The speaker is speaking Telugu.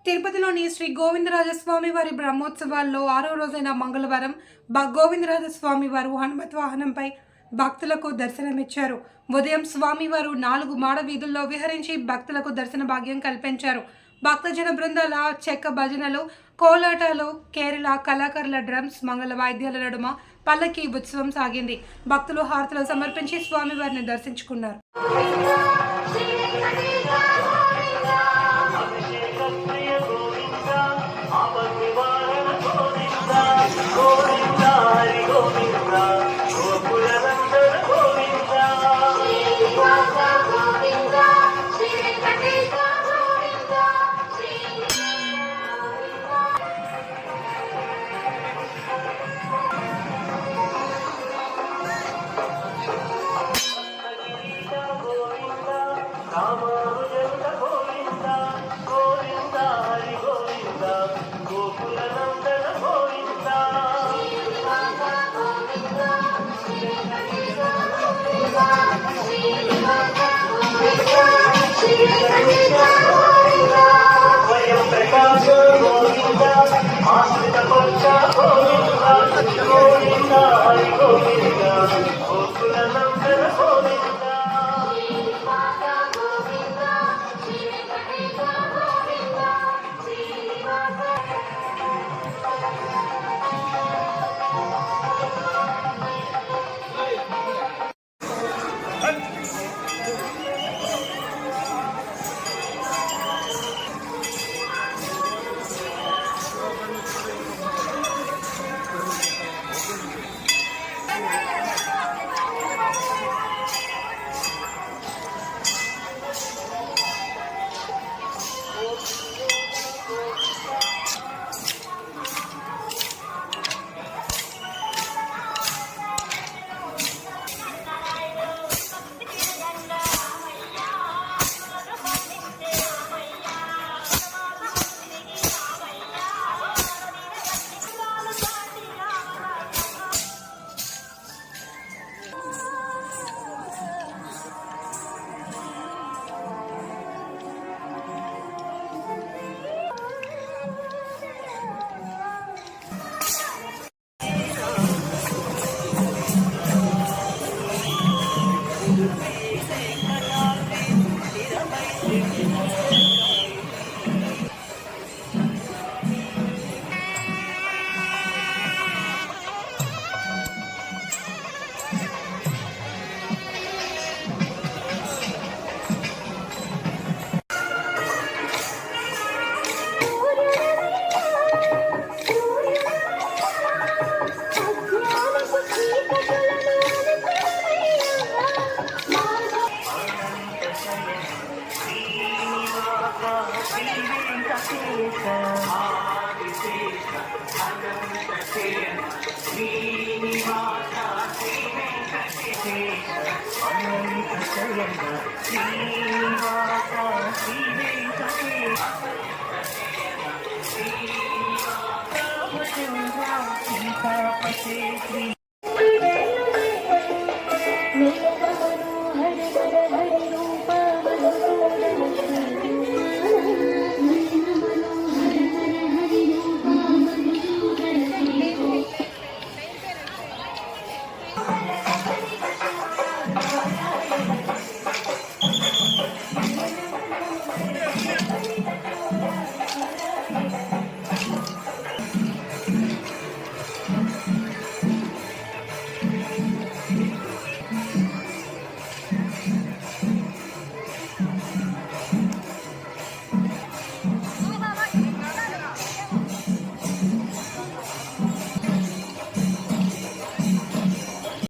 తిరుపతిలోని శ్రీ గోవిందరాజస్వామి వారి బ్రహ్మోత్సవాల్లో 6వ రోజైన మంగళవారం గోవిందరాజస్వామి వారు హనుమత్ వాహనంపై భక్తులకు దర్శనమిచ్చారు. ఉదయం స్వామివారు 4 మాడ వీధుల్లో విహరించి భక్తులకు దర్శన భాగ్యం కల్పించారు. భక్తజన బృందాల చెక్క భజనలు, కోలాటాలు, కేరళ కళాకారుల డ్రమ్స్, మంగళ వాయిద్యాల నడుమ పల్లకి ఉత్సవం సాగింది. భక్తులు హారతులు సమర్పించి స్వామివారిని దర్శించుకున్నారు. శ్రీ